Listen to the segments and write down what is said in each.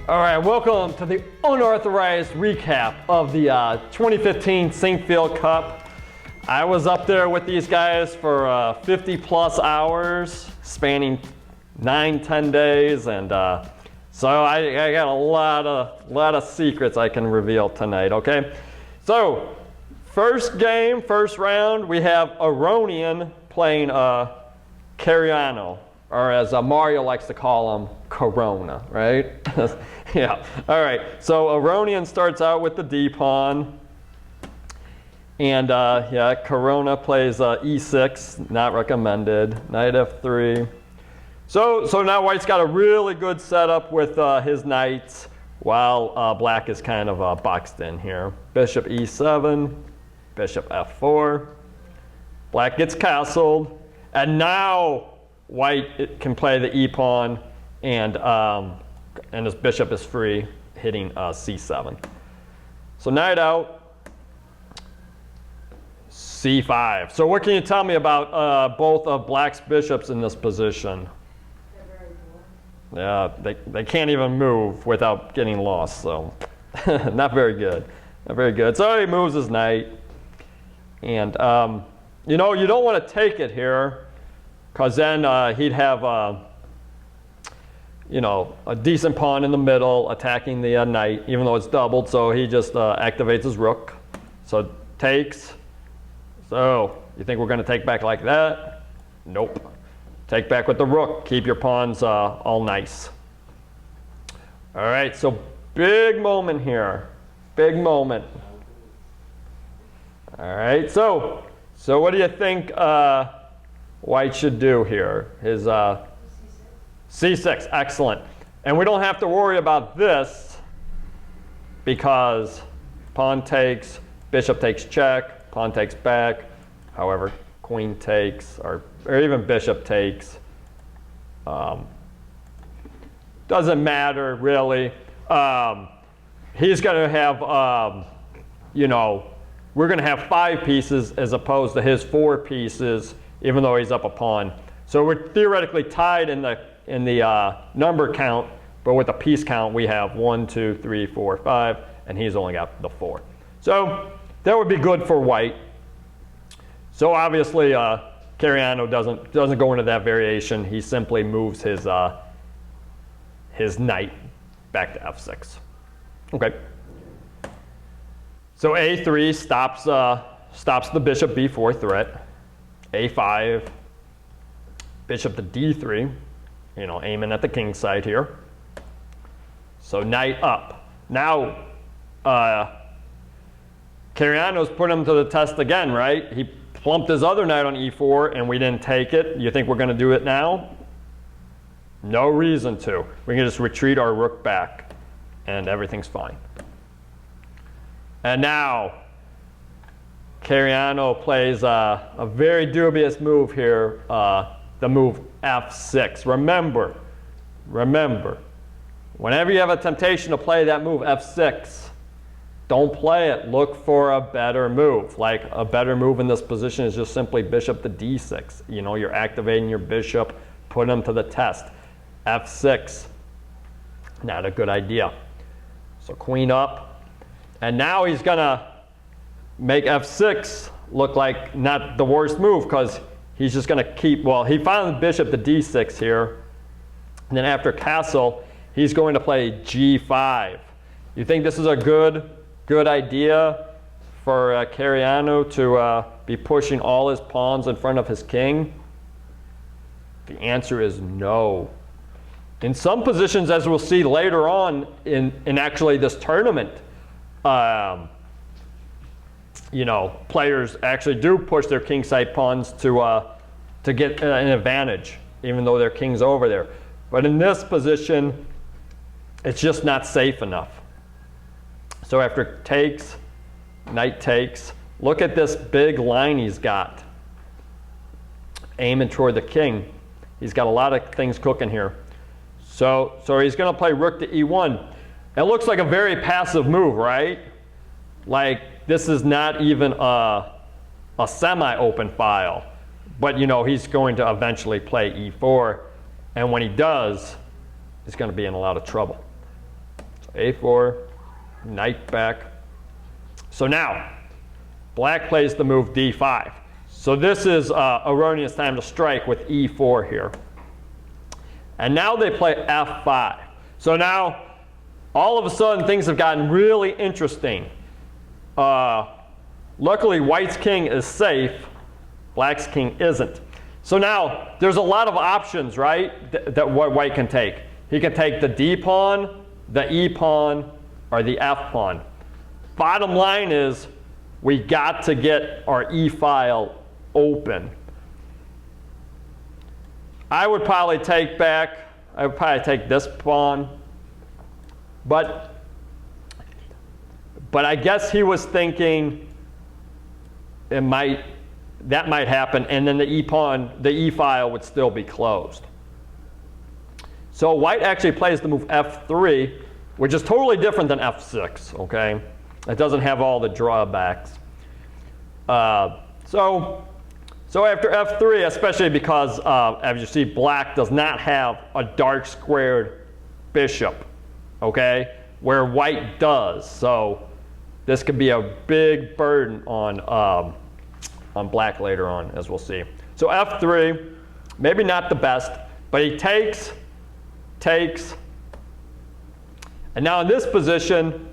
All right, welcome to the unauthorized recap of the 2015 Sinquefield Cup. I was up there with these guys for 50 plus hours, spanning 9-10 days, and so I got a lot of secrets I can reveal tonight. Okay, so first game, first round, we have Aronian playing Caruana, or as Mario likes to call him, Corona, right? Yeah, all right. So Aronian starts out with the D pawn. And yeah, Corona plays E6, not recommended. Knight F3. So now White's got a really good setup with his knights, while Black is kind of boxed in here. Bishop E7, Bishop F4. Black gets castled, and now White can play the E pawn, and his bishop is free, hitting C7. So knight out, C5. So what can you tell me about both of Black's bishops in this position? Yeah, they can't even move without getting lost, so not very good. Not very good. So he moves his knight, and you know, you don't want to take it here, because then he'd have you know, a decent pawn in the middle attacking the knight, even though it's doubled. So he just activates his rook. So takes. So you think we're going to take back like that? Nope. Take back with the rook. Keep your pawns all nice. All right, so big moment here. Big moment. All right, so what do you think White should do here? His C6, excellent. And we don't have to worry about this because pawn takes, bishop takes check, pawn takes back, however, queen takes, or even bishop takes. Doesn't matter really. He's going to have, you know, we're going to have 5 pieces as opposed to his 4 pieces, even though he's up a pawn. So we're theoretically tied in the number count, but with the piece count we have 1, 2, 3, 4, 5, and he's only got the 4. So that would be good for White. So obviously Caruana doesn't go into that variation. He simply moves his knight back to F6. Okay. So A3 stops the bishop B4 threat. A5, bishop to D3. You know, aiming at the king side here. So knight up. Now, Caruana's put him to the test again, right? He plumped his other knight on E4 and we didn't take it. You think we're going to do it now? No reason to. We can just retreat our rook back and everything's fine. And now, Caruana plays a very dubious move here. The move F6. Remember, whenever you have a temptation to play that move F6, don't play it. Look for a better move. Like a better move in this position is just simply bishop to D6. You know, you're activating your bishop, putting him to the test. F6, not a good idea. So queen up, and now he's gonna make F6 look like not the worst move because he's just going to keep, well, he found the bishop to D6 here. And then after castle, he's going to play G5. You think this is a good idea for Caruana to be pushing all his pawns in front of his king? The answer is no. In some positions, as we'll see later on in actually this tournament, you know, players actually do push their kingside pawns to get an advantage, even though their king's over there. But in this position, it's just not safe enough. So after takes, knight takes, look at this big line he's got, aiming toward the king. He's got a lot of things cooking here. So he's going to play rook to E1. It looks like a very passive move, right? Like, this is not even a semi-open file. But, you know, he's going to eventually play E4. And when he does, he's going to be in a lot of trouble. A4, knight back. So now, black plays the move D5. So this is Aronian's time to strike with E4 here. And now they play F5. So now, all of a sudden, things have gotten really interesting. Luckily, white's king is safe. Black's king isn't. So now, there's a lot of options, right, that what white can take. He can take the D pawn, the E pawn, or the F pawn. Bottom line is, we got to get our E file open. I would probably take this pawn, but I guess he was thinking that might happen, and then the E file would still be closed. So white actually plays the move F3, which is totally different than F6, okay? It doesn't have all the drawbacks. So after F3, especially because, as you see, black does not have a dark squared bishop, okay, where white does. So this could be a big burden on black later on, as we'll see. So F3, maybe not the best, but he takes, and now in this position,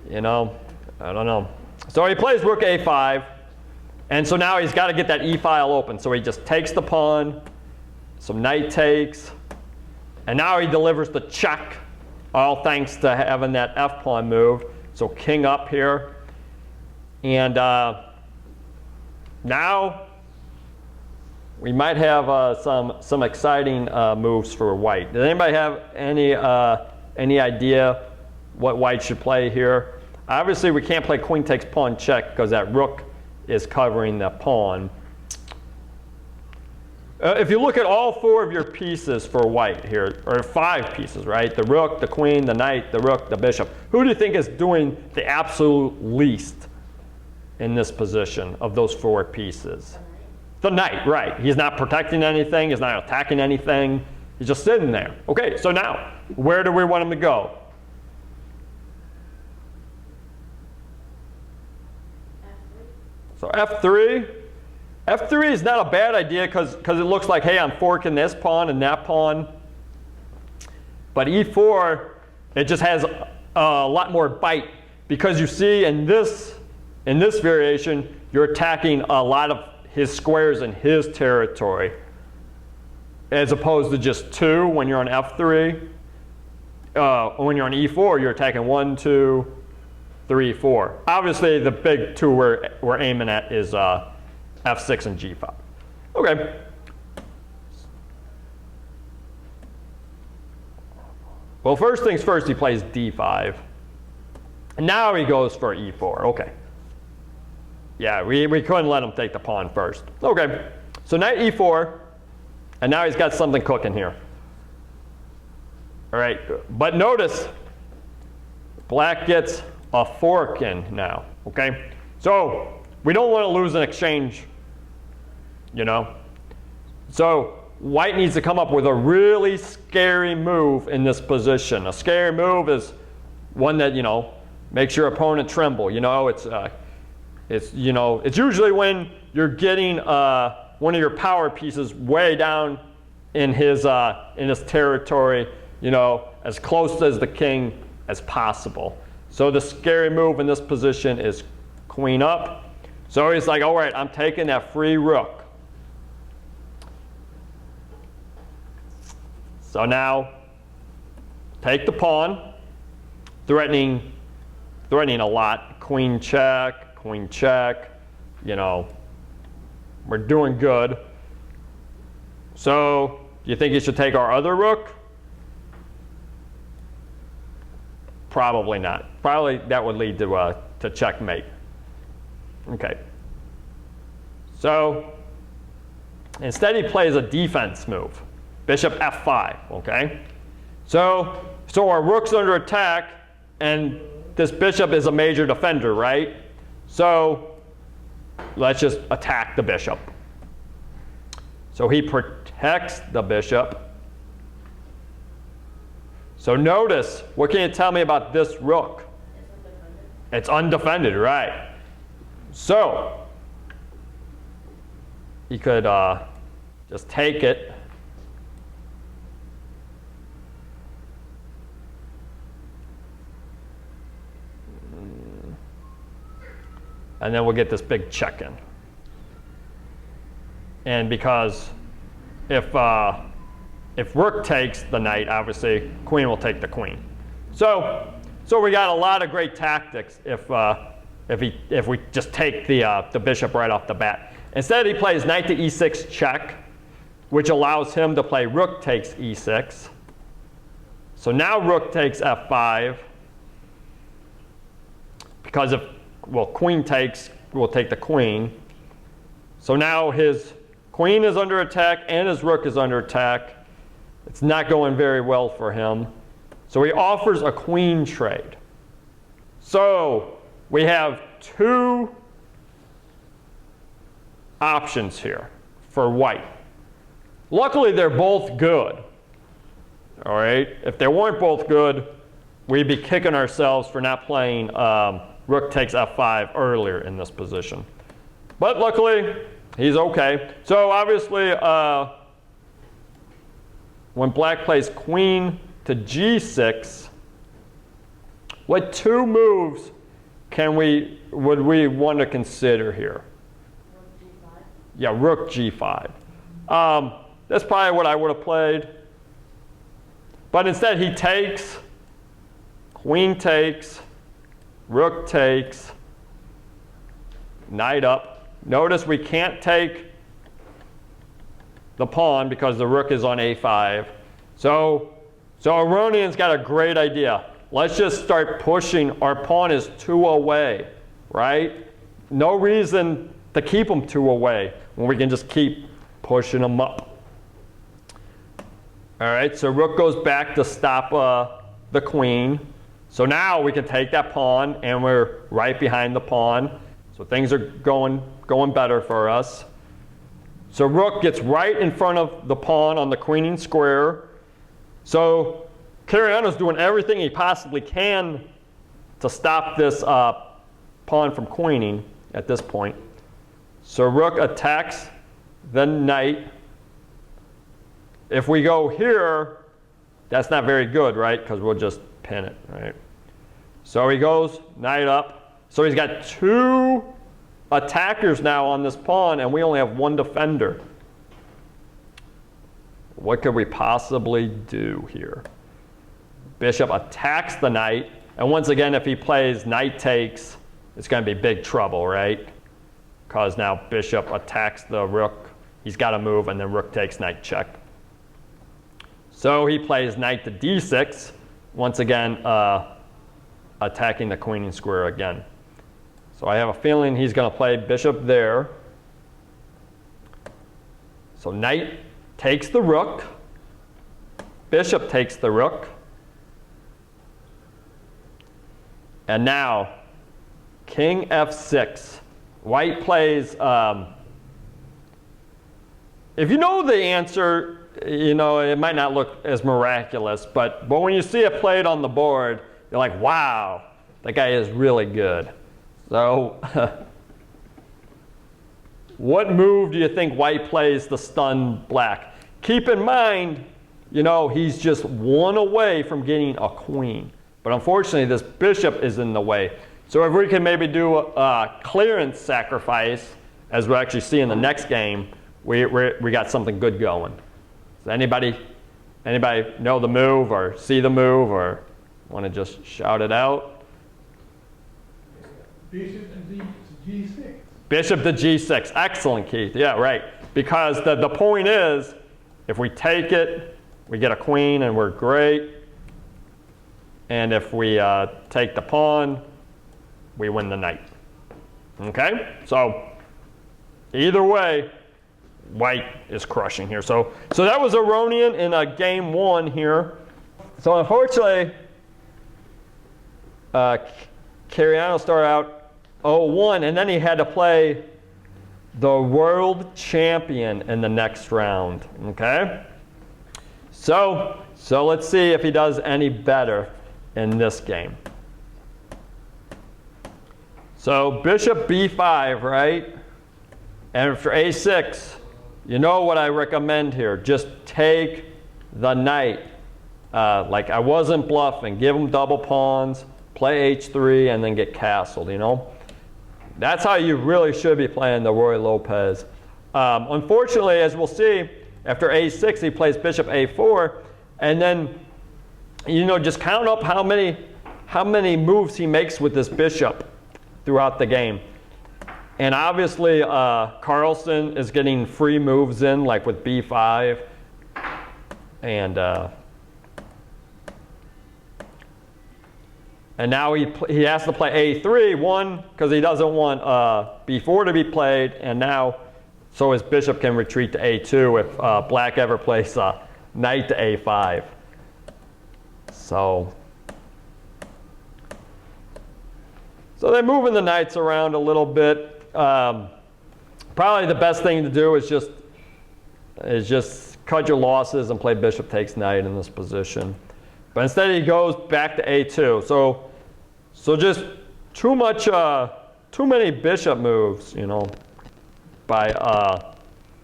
you know, I don't know. So he plays rook A5, and so now he's got to get that E file open. So he just takes the pawn, some knight takes, and now he delivers the check, all thanks to having that F pawn moved. So king up here, and now we might have some exciting moves for white. Does anybody have any idea what white should play here? Obviously, we can't play queen takes pawn check because that rook is covering the pawn. If you look at all four of your pieces for white here, or five pieces, right? The rook, the queen, the knight, the rook, the bishop. Who do you think is doing the absolute least in this position of those four pieces? The knight, right. He's not protecting anything. He's not attacking anything. He's just sitting there. Okay, so now, where do we want him to go? So F3. F3 is not a bad idea because it looks like, hey, I'm forking this pawn and that pawn. But E4, it just has a lot more bite because you see in this variation, you're attacking a lot of his squares in his territory as opposed to just two when you're on F3. When you're on E4, you're attacking 1, 2, 3, 4. Obviously, the big two we're aiming at is F6 and G5. Okay. Well, first things first, he plays D5. And now he goes for E4. Okay. Yeah, we couldn't let him take the pawn first. Okay. So knight E4, and now he's got something cooking here. All right. But notice, black gets a fork in now. Okay. So we don't want to lose an exchange. You know, so white needs to come up with a really scary move in this position. A scary move is one that, you know, makes your opponent tremble. You know, it's usually when you're getting one of your power pieces way down in his territory. You know, as close as the king as possible. So the scary move in this position is queen up. So he's like, all right, I'm taking that free rook. So now, take the pawn, threatening a lot. Queen check, you know, we're doing good. So, do you think you should take our other rook? Probably not. Probably that would lead to checkmate. Okay. So, instead he plays a defense move. Bishop F5, okay? So our rook's under attack, and this bishop is a major defender, right? So let's just attack the bishop. So he protects the bishop. So notice, what can you tell me about this rook? It's undefended, right? So he could just take it. And then we'll get this big check in. And because if rook takes the knight, obviously queen will take the queen. So we got a lot of great tactics if we just take the bishop right off the bat. Instead, he plays knight to e6 check, which allows him to play rook takes e6. So now rook takes f5, because if, well, queen takes, we'll take the queen. So now his queen is under attack and his rook is under attack. It's not going very well for him. So he offers a queen trade. So we have two options here for white. Luckily, they're both good. All right. If they weren't both good, we'd be kicking ourselves for not playing rook takes f5 earlier in this position. But luckily, he's okay. So obviously, when black plays queen to g6, what two moves would we want to consider here? Rook g5? Yeah, rook g5. That's probably what I would have played. But instead he takes, queen takes, rook takes, knight up. Notice we can't take the pawn because the rook is on a5. So Aronian's got a great idea. Let's just start pushing. Our pawn is 2 away, right? No reason to keep him 2 away when we can just keep pushing him up. All right, so rook goes back to stop the queen. So now we can take that pawn, and we're right behind the pawn. So things are going better for us. So rook gets right in front of the pawn on the queening square. So Caruana's doing everything he possibly can to stop this pawn from queening at this point. So rook attacks the knight. If we go here, that's not very good, right? Because we'll just pin it, right? So he goes knight up. So he's got 2 attackers now on this pawn, and we only have 1 defender. What could we possibly do here? Bishop attacks the knight, and once again, if he plays knight takes, it's going to be big trouble, right? Because now bishop attacks the rook. He's got to move, and then rook takes, knight check. So he plays knight to d6, once again attacking the queening square again. So I have a feeling he's going to play bishop there. So knight takes the rook. Bishop takes the rook. And now king f6. White plays, if you know the answer, you know, it might not look as miraculous, but when you see it played on the board, you're like, wow, that guy is really good. So what move do you think white plays to stun black? Keep in mind, you know, he's just 1 away from getting a queen. But unfortunately, this bishop is in the way. So if we can maybe do a clearance sacrifice, as we'll actually see in the next game, we got something good going. Does anybody know the move or see the move or want to just shout it out? Bishop to g6. Bishop to g6. Excellent, Keith. Yeah, right. Because the point is, if we take it, we get a queen and we're great. And if we take the pawn, we win the knight. Okay? So either way, white is crushing here. So that was Aronian in game 1 here. So unfortunately, Caruana started out 0-1, and then he had to play the world champion in the next round. Okay? So So let's see if he does any better in this game. So bishop b5, right? And after a6, you know what I recommend here. Just take the knight. Like I wasn't bluffing. Give him double pawns, play h3, and then get castled, you know? That's how you really should be playing the Ruy Lopez. Unfortunately, as we'll see, after a6, he plays bishop a4, and then, you know, just count up how many moves he makes with this bishop throughout the game. And obviously, Carlsen is getting free moves in, like with b5, and now he has to play a3, one, because he doesn't want b4 to be played, and now, so his bishop can retreat to a2 if black ever plays knight to a5. So they're moving the knights around a little bit. Probably the best thing to do is just cut your losses and play bishop takes knight in this position. But instead he goes back to a2. So just too many bishop moves, you know, by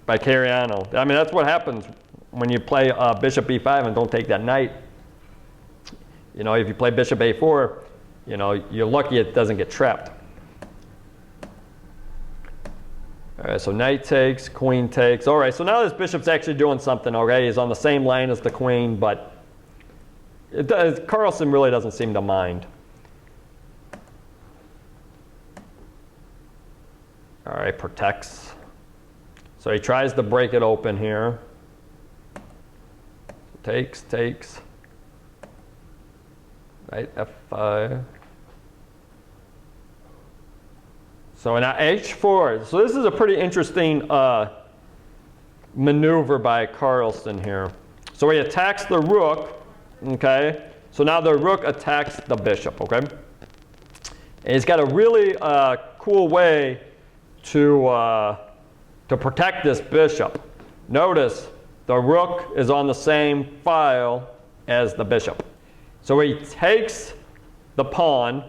Caruana. I mean, that's what happens when you play bishop b5 and don't take that knight. You know, if you play bishop a4, you know, you're lucky it doesn't get trapped. All right, so knight takes, queen takes. All right, so now this bishop's actually doing something, okay? He's on the same line as the queen, but Carlsen really doesn't seem to mind. All right, protects. So he tries to break it open here. Takes. Right, f5. So now h4. So this is a pretty interesting maneuver by Carlsen here. So he attacks the rook, okay? So now the rook attacks the bishop, okay? And he's got a really cool way to protect this bishop. Notice the rook is on the same file as the bishop. So he takes the pawn,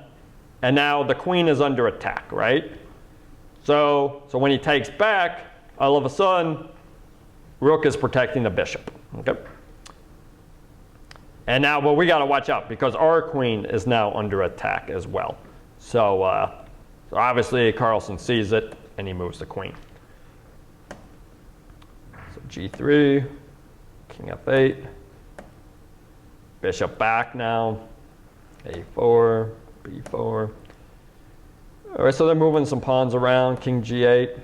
and now the queen is under attack, right? So when he takes back, all of a sudden, rook is protecting the bishop, okay? And now, well, we got to watch out because our queen is now under attack as well. So obviously Carlsen sees it and he moves the queen. So g3, king f8, bishop back now, a4, b4. All right, so they're moving some pawns around, king g8.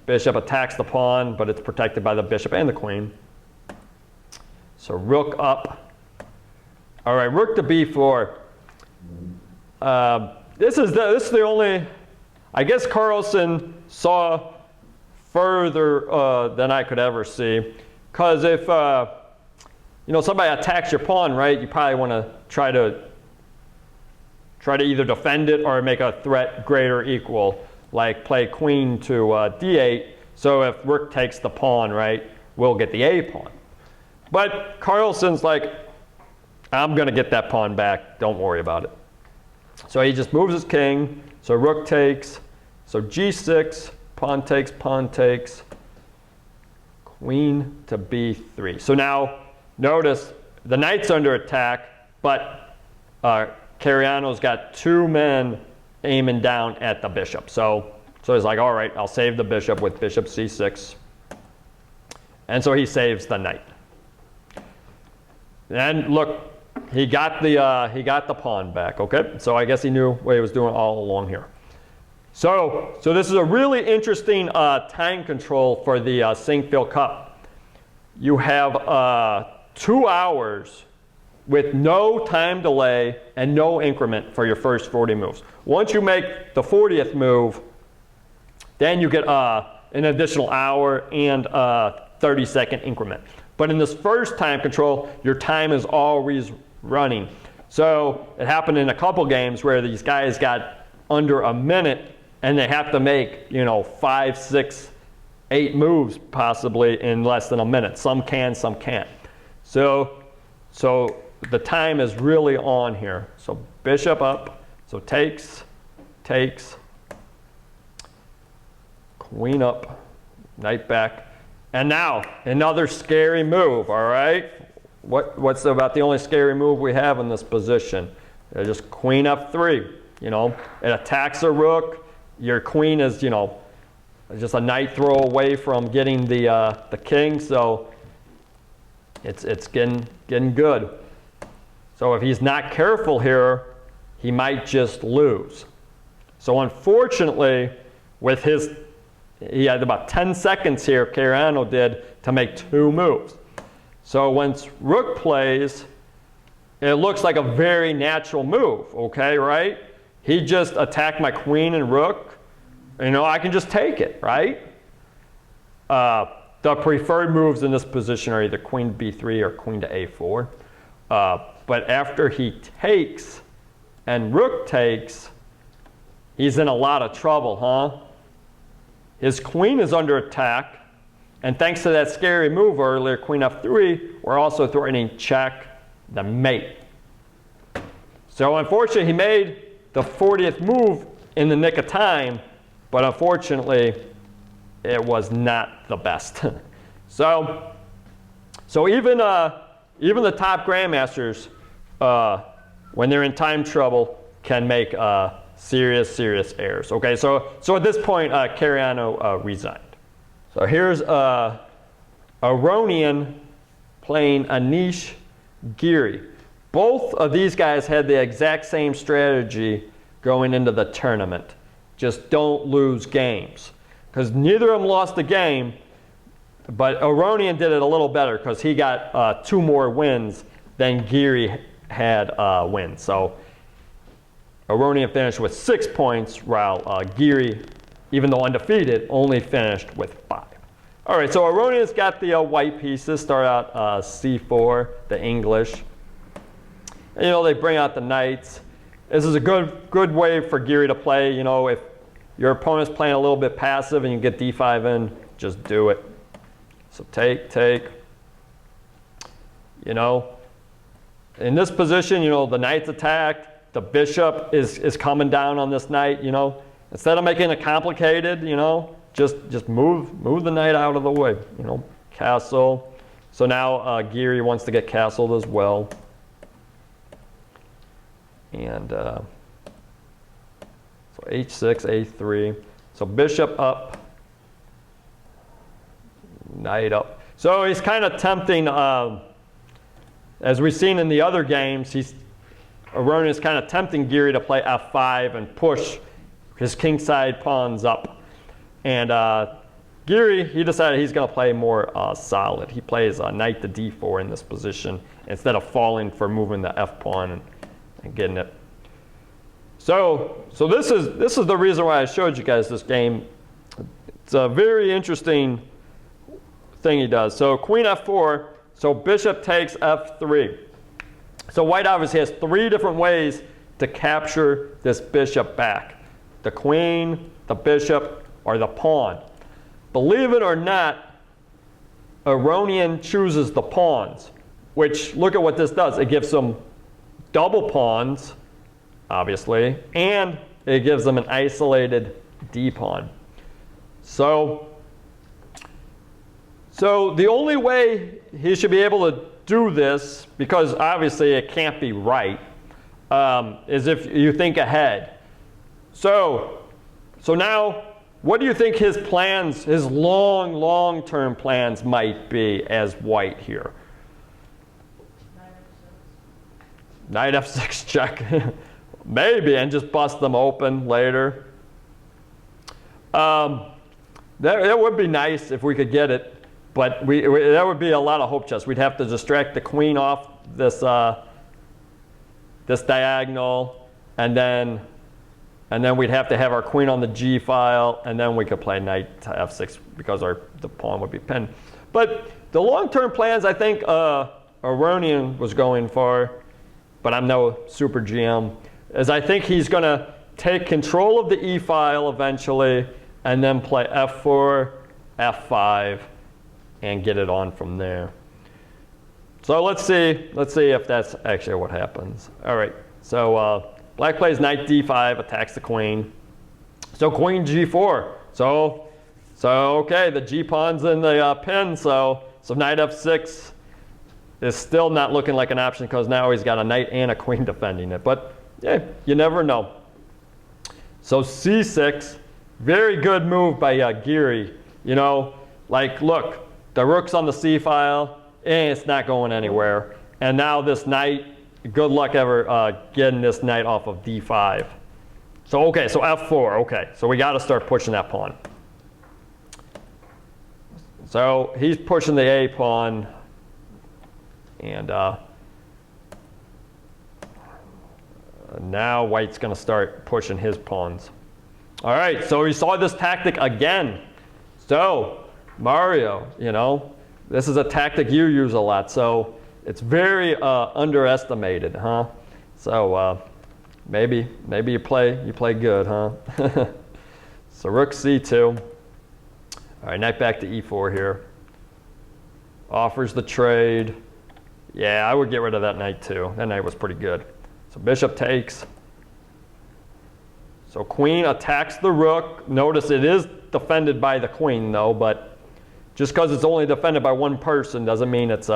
Bishop attacks the pawn, but it's protected by the bishop and the queen. So rook up. All right, rook to b4. This is the only, I guess Carlsen saw further than I could ever see. Because if you know, somebody attacks your pawn, right, you probably want to try to either defend it or make a threat greater or equal, like play queen to d8. So if rook takes the pawn, right, we'll get the a pawn. But Carlsen's like, I'm going to get that pawn back. Don't worry about it. So he just moves his king. So rook takes. So g6, pawn takes. Queen to b3. So now notice the knight's under attack, but Caruana's got two men aiming down at the bishop. So he's like, all right, I'll save the bishop with bishop c6. And so he saves the knight. And look, he got the pawn back, okay? So I guess he knew what he was doing all along here. So this is a really interesting time control for the Sinquefield Cup. You have 2 hours with no time delay and no increment for your first 40 moves. Once you make the 40th move, then you get an additional hour and 30-second increment. But in this first time control, your time is always running. So it happened in a couple games where these guys got under a minute and they have to make, you know, 5, 6, 8 moves possibly in less than a minute. Some can, some can't. So the time is really on here. So bishop up, so takes, queen up, knight back. And now, another scary move, all right? What's about the only scary move we have in this position? Just queen f3, you know? It attacks a rook. Your queen is, you know, just a knight throw away from getting the king, so it's getting good. So if he's not careful here, he might just lose. So unfortunately, with he had about 10 seconds here, Caruana did, to make 2 moves. So once rook plays, it looks like a very natural move, okay, right? He just attacked my queen and rook. You know, I can just take it, right? The preferred moves in this position are either queen b3 or queen to a4. But after he takes and rook takes, he's in a lot of trouble, huh? His queen is under attack, and thanks to that scary move earlier, queen f3, we're also threatening check the mate. So unfortunately, he made the 40th move in the nick of time, but unfortunately, it was not the best. So even the top grandmasters, when they're in time trouble, can make serious errors. Okay, so at this point, Caruana resigned. So here's Aronian playing Anish Giri. Both of these guys had the exact same strategy going into the tournament. Just don't lose games. Because neither of them lost the game, but Aronian did it a little better because he got 2 more wins than Giri had wins. So Aronian finished with 6 points, while Giri, even though undefeated, only finished with 5. All right, so Aronian's got the white pieces. Start out c4, the English. And, you know, they bring out the knights. This is a good way for Giri to play. You know, if your opponent's playing a little bit passive and you get d5 in, just do it. So take. You know, in this position, you know, the knight's attacked. The bishop is coming down on this knight, you know. Instead of making it complicated, you know, just move the knight out of the way, you know. Castle. So now Giri wants to get castled as well. And so h6, a3. So bishop up, knight up. So he's kind of tempting, as we've seen in the other games, Aronian is kind of tempting Giri to play f5 and push his kingside pawns up. And Giri, he decided he's going to play more solid. He plays knight to d4 in this position instead of falling for moving the f pawn and getting it. So this is the reason why I showed you guys this game. It's a very interesting thing he does. So queen f4, so bishop takes f3. So white obviously has 3 different ways to capture this bishop back. The queen, the bishop, or the pawn. Believe it or not, Aronian chooses the pawns, which, look at what this does. It gives them double pawns, obviously, and it gives them an isolated d-pawn. So the only way he should be able to do this, because obviously it can't be right, is if you think ahead. So now, what do you think his plans, his long-term plans might be as white here? Knight f6 check. Maybe, and just bust them open later. That would be nice if we could get it. But that would be a lot of hope chess. We'd have to distract the queen off this this diagonal, and then we'd have to have our queen on the g file, and then we could play knight to f6 because the pawn would be pinned. But the long-term plans, I think Aronian was going for, but I'm no super GM, is I think he's going to take control of the e file eventually, and then play f4, f5. And get it on from there. So let's see if that's actually what happens. All right, so black plays knight d5, attacks the queen. So queen g4. So okay, the g pawn's in the pin. So knight f6 is still not looking like an option because now he's got a knight and a queen defending it. But yeah, you never know. So c6, very good move by Giri. You know, like look, the rook's on the c file and it's not going anywhere. And now this knight, good luck ever getting this knight off of d5. So okay, so f4, okay. So we got to start pushing that pawn. So he's pushing the a pawn, and now white's going to start pushing his pawns. All right, so we saw this tactic again. So Mario, you know, this is a tactic you use a lot, so it's very underestimated, huh? So maybe you play good, huh? So rook c2. All right, knight back to e4 here. Offers the trade. Yeah, I would get rid of that knight too. That knight was pretty good. So bishop takes. So queen attacks the rook. Notice it is defended by the queen though, but just because it's only defended by one person doesn't mean it's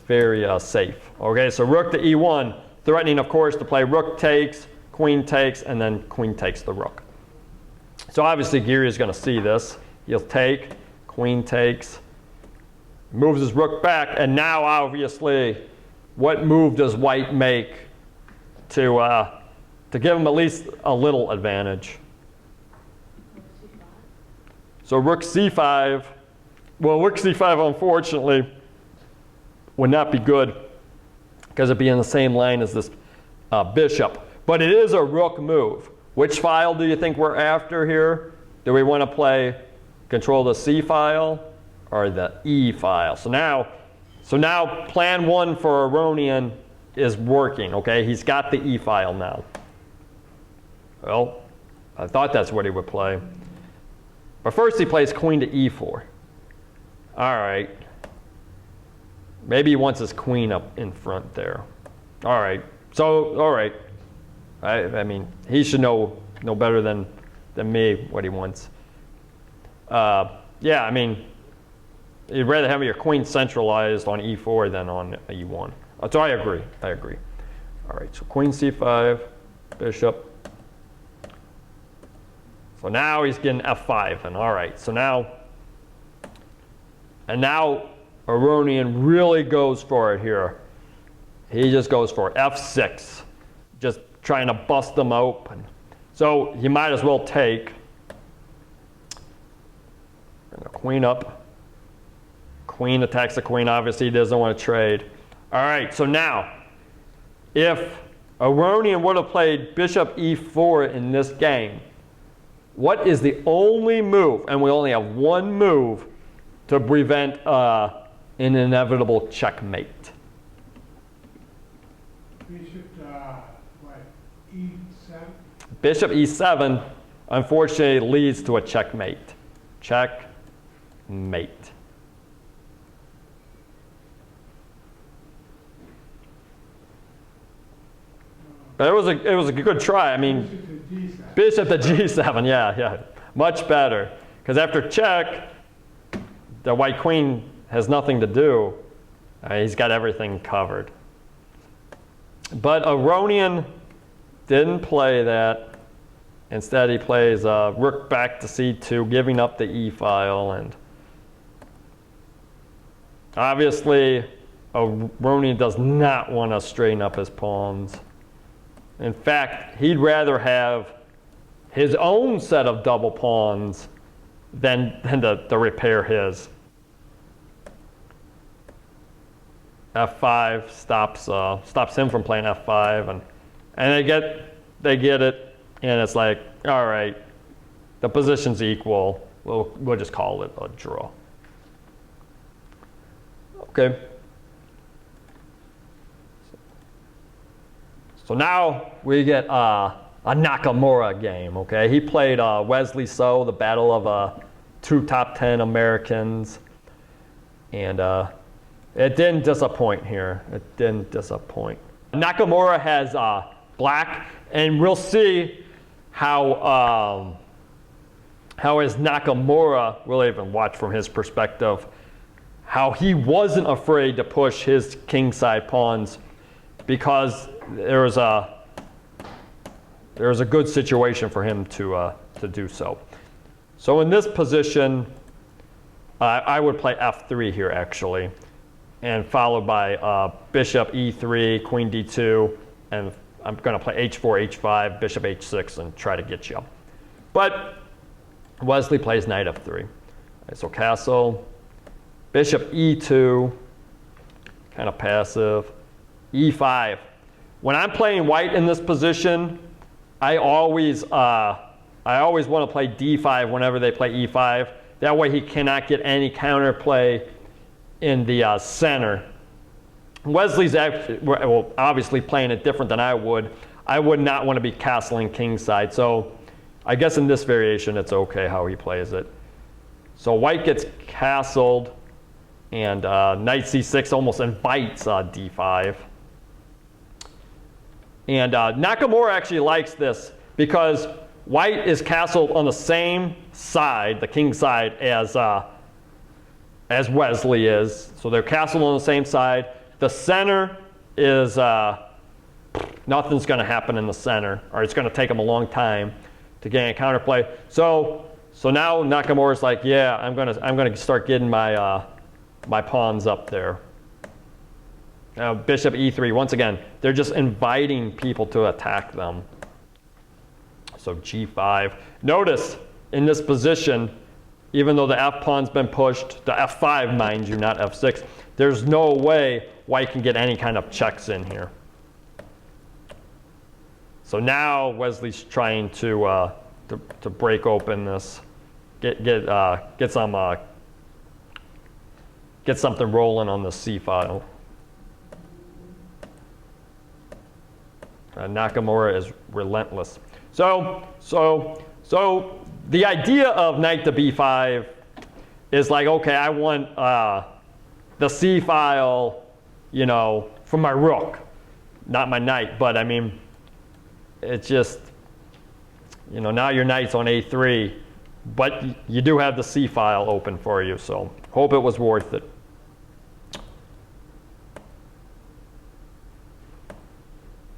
very safe. Okay, so rook to e1, threatening of course to play rook takes, and then queen takes the rook. So obviously Giri is going to see this. He'll take, queen takes, moves his rook back, and now obviously what move does white make to give him at least a little advantage? So rook c5. Well, rook c5 unfortunately would not be good because it'd be in the same line as this bishop. But it is a rook move. Which file do you think we're after here? Do we want to play control the c file or the e file? So now plan one for Aronian is working, okay? He's got the e file now. Well, I thought that's what he would play. But first he plays queen to e4. All right. Maybe he wants his queen up in front there. All right. So, all right. I mean, he should know better than me what he wants. Yeah, I mean, you'd rather have your queen centralized on e4 than on e1. So I agree. All right, so queen c5, bishop. So now he's getting f5, and all right, so now Aronian really goes for it here. He just goes for f6, just trying to bust them open. So he might as well take. And the queen up. Queen attacks the queen. Obviously, he doesn't want to trade. All right, so now, if Aronian would have played bishop e4 in this game, what is the only move, and we only have one move, to prevent an inevitable checkmate? Bishop, what, e7? Bishop e7, unfortunately, leads to a checkmate. Checkmate. But it was a good try. I mean, bishop to g7, yeah. Much better. Because after check, the white queen has nothing to do. He's got everything covered. But Aronian didn't play that. Instead, he plays rook back to c2, giving up the e file. And obviously, Aronian does not want to straighten up his pawns. In fact, he'd rather have his own set of double pawns than to repair his. F5 stops him from playing F5, and they get it, and it's like, all right, the position's equal. We'll just call it a draw. Okay. So now we get a Nakamura game, okay? He played Wesley So, the battle of two top 10 Americans. And It didn't disappoint here. It didn't disappoint. Nakamura has black, and we'll see how as Nakamura, we'll even watch from his perspective, how he wasn't afraid to push his kingside pawns because there was a good situation for him to do so. So in this position, I would play f3 here actually, and followed by bishop e3, queen d2, and I'm going to play h4, h5, bishop h6, and try to get you. But Wesley plays knight f3. Right, so castle, bishop e2, kind of passive, e5. When I'm playing white in this position, I always want to play d5 whenever they play e5. That way he cannot get any counterplay in the center. Wesley's actually, well, obviously playing it different than I would. I would not want to be castling kingside. So I guess in this variation it's okay how he plays it. So white gets castled, and knight c6 almost invites d5. And Nakamura actually likes this because white is castled on the same side, the king side, as Wesley is. So they're castled on the same side. The center is, nothing's going to happen in the center, or it's going to take him a long time to gain a counterplay. So now Nakamura's like, yeah, I'm gonna start getting my my pawns up there. Now bishop e3, once again, they're just inviting people to attack them. So g5. Notice in this position, even though the f pawn's been pushed to f5, mind you, not f6, there's no way white can get any kind of checks in here. So now Wesley's trying to break open this, get something rolling on the c file. Nakamura is relentless. So the idea of knight to b5 is like, okay, I want the c file, you know, for my rook, not my knight. But I mean, it's just, you know, now your knight's on a3, but you do have the c file open for you. So hope it was worth it.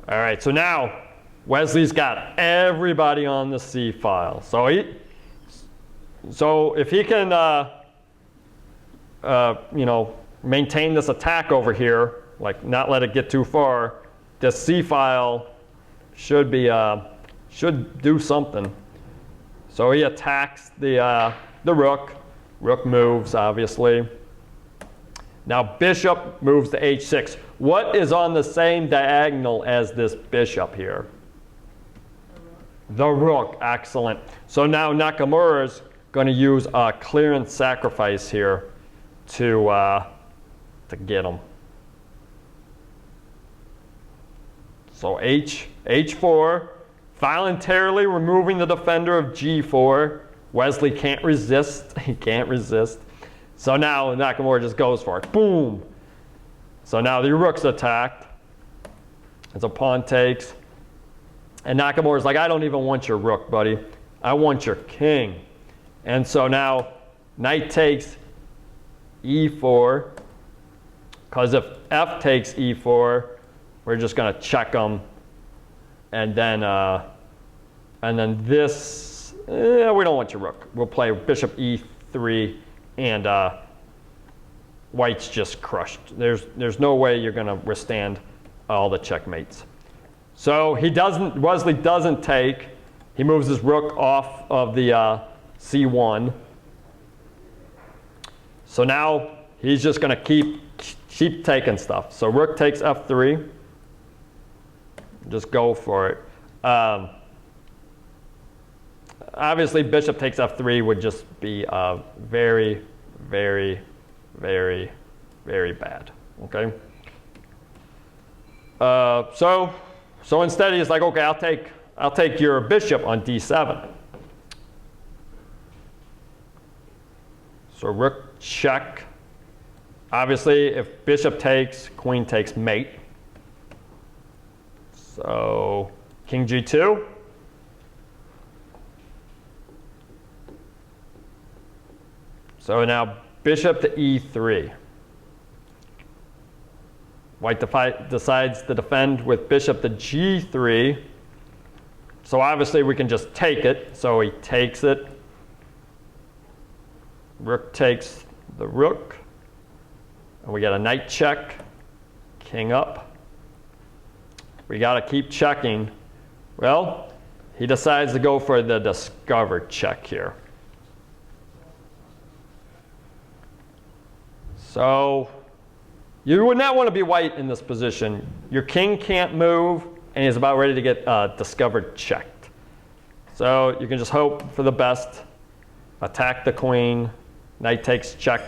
All right, so now Wesley's got everybody on the c file. So if he can, you know, maintain this attack over here, like not let it get too far, the c file should do something. So he attacks the rook. Rook moves, obviously. Now bishop moves to h6. What is on the same diagonal as this bishop here? The rook. Excellent. So now Nakamura's going to use a clearance sacrifice here to get him. So h4, voluntarily removing the defender of g4. Wesley can't resist. He can't resist. So now Nakamura just goes for it. Boom. So now the rook's attacked. As a pawn takes. And Nakamura's like, I don't even want your rook, buddy. I want your king. And so now knight takes e4. Because if f takes e4, we're just going to check them. And then this, we don't want your rook. We'll play bishop e3, and white's just crushed. There's no way you're going to withstand all the checkmates. So Wesley doesn't take. He moves his rook off of the c1. So now he's just going to keep taking stuff. So rook takes f3. Just go for it. Obviously, bishop takes f3 would just be very, very, very, very bad. Okay. So instead, he's like, okay, I'll take your bishop on d7. So rook check. Obviously, if bishop takes, queen takes mate. So king g2. So now bishop to e3. White decides to defend with bishop to g3. So obviously we can just take it. So he takes it. Rook takes the rook. And we got a knight check. King up. We got to keep checking. Well, he decides to go for the discovered check here. So you would not want to be white in this position. Your king can't move, and he's about ready to get discovered checked. So you can just hope for the best. Attack the queen. Knight takes check.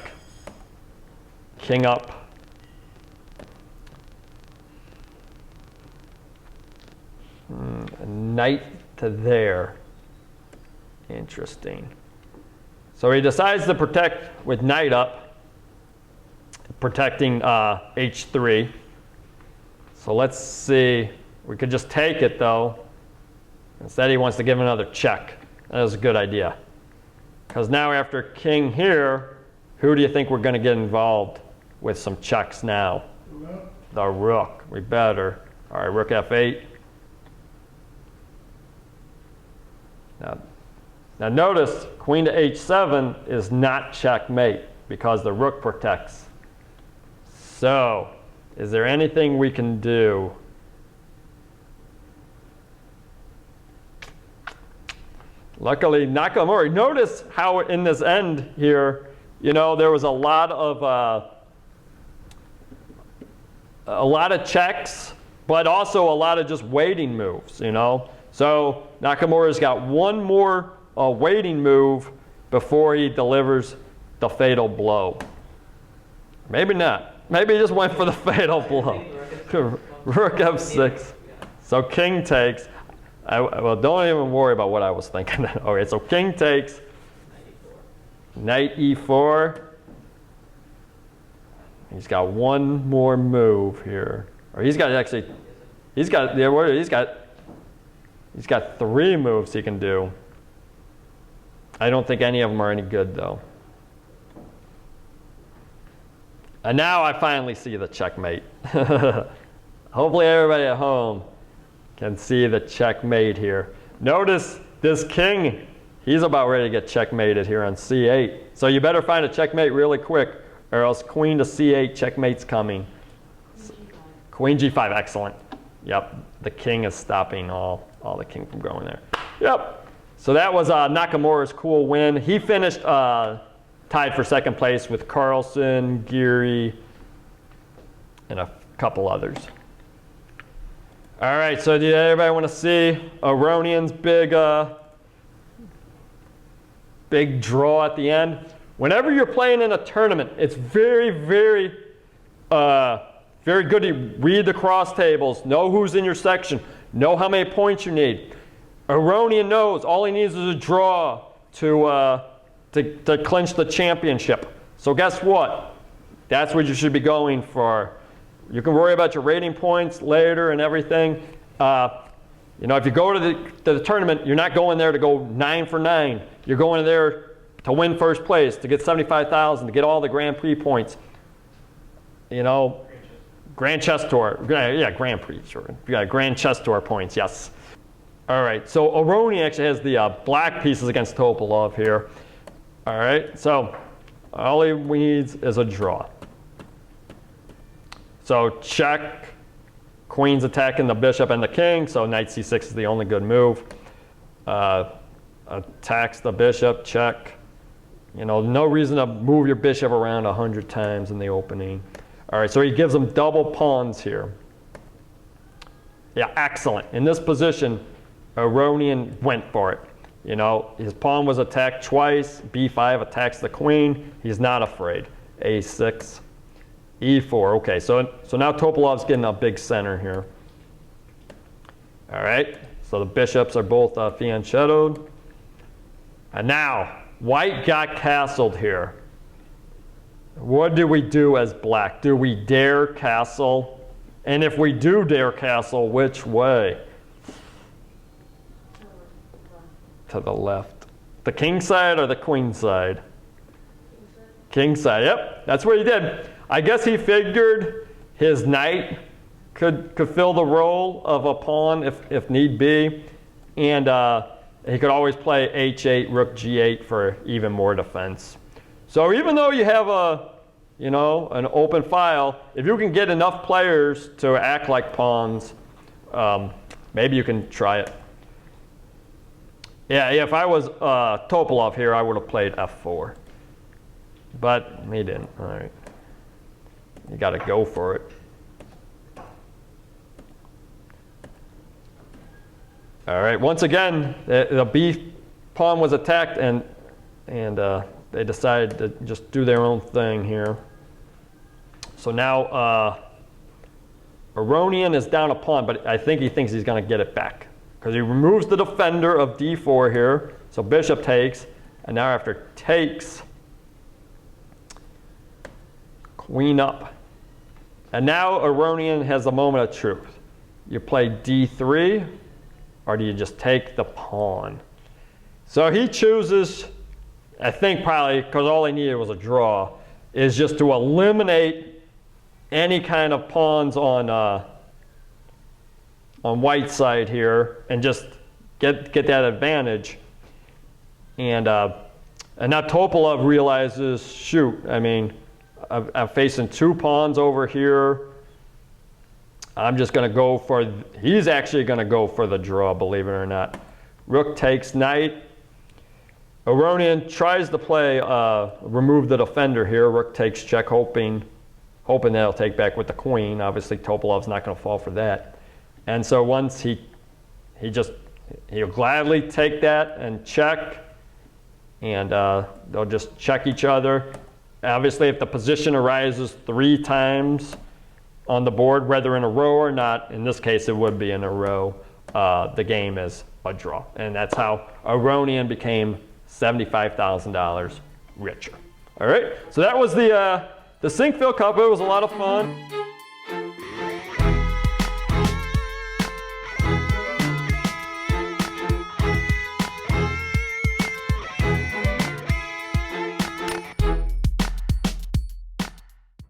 King up. Knight to there. Interesting. So he decides to protect with knight up. Protecting h3. So let's see. We could just take it though. Instead he wants to give another check. That is a good idea. Because now after king here, who do you think we're going to get involved with some checks now? The rook. We better. All right, rook f8. Now notice queen to h7 is not checkmate because the rook protects. So, is there anything we can do? Luckily, Nakamura, notice how in this end here, you know, there was a lot of checks, but also a lot of just waiting moves, you know. So Nakamura's got one more waiting move before he delivers the fatal blow. Maybe not. Maybe he just went for the fatal blow. Rook f6. So king takes. Well, don't even worry about what I was thinking. Okay, so king takes. Knight e4. He's got one more move here. Or he's got three moves he can do. I don't think any of them are any good though. And now I finally see the checkmate. Hopefully everybody at home can see the checkmate here. Notice this king, he's about ready to get checkmated here on c8. So you better find a checkmate really quick or else queen to c8 checkmate's coming. Queen g5, excellent. Yep, the king is stopping all the king from going there. Yep, so that was Nakamura's cool win. He finished tied for second place with Carlsen, Giri, and a couple others. All right, so did everybody want to see Aronian's big draw at the end? Whenever you're playing in a tournament, it's very, very good to read the cross tables, know who's in your section, know how many points you need. Aronian knows all he needs is a draw to clinch the championship. So guess what? That's what you should be going for. You can worry about your rating points later and everything. You know, if you go to the tournament, you're not going there to go 9 for 9. You're going there to win first place, to get 75,000, to get all the Grand Prix points. You know, Grand Chess Tour. Yeah, Grand Prix, sure. You got Grand Chess Tour points, yes. All right, so Aronian actually has the black pieces against Topalov here. All right, so all he needs is a draw. So check, queen's attacking the bishop and the king, so knight c6 is the only good move. Attacks the bishop, check. You know, no reason to move your bishop around 100 times in the opening. All right, so he gives him double pawns here. Yeah, excellent. In this position, Aronian went for it. You know, his pawn was attacked twice. b5 attacks the queen. He's not afraid. a6, e4. Okay, so now Topalov's getting a big center here. All right, so the bishops are both fianchettoed. And now, white got castled here. What do we do as black? Do we dare castle? And if we do dare castle, which way? To the left. The king side or the queen side? King side, yep, that's what he did. I guess he figured his knight could fill the role of a pawn if need be. And he could always play h8, rook g8 for even more defense. So even though you have an open file, if you can get enough players to act like pawns, maybe you can try it. Yeah, if I was Topalov here, I would have played f4. But he didn't. All right. You got to go for it. All right. Once again, the b pawn was attacked, and they decided to just do their own thing here. So now Aronian is down a pawn, but I think he thinks he's going to get it back because he removes the defender of d4 here. So bishop takes, and now after takes, queen up. And now Aronian has a moment of truth. You play d3, or do you just take the pawn? So he chooses, I think probably because all he needed was a draw, is just to eliminate any kind of pawns on white side here and just get that advantage. And now Topalov realizes, shoot, I mean, I'm facing two pawns over here. I'm just going to go for, he's actually going to go for the draw, believe it or not. Rook takes knight. Aronian tries to play, remove the defender here. Rook takes check, hoping that he'll take back with the queen. Obviously, Topalov's not going to fall for that. And so once he'll gladly take that and check, and they'll just check each other. Obviously, if the position arises 3 times on the board, whether in a row or not, in this case it would be in a row, the game is a draw. And that's how Aronian became $75,000 richer. All right, so that was the Sinquefield Cup. It was a lot of fun.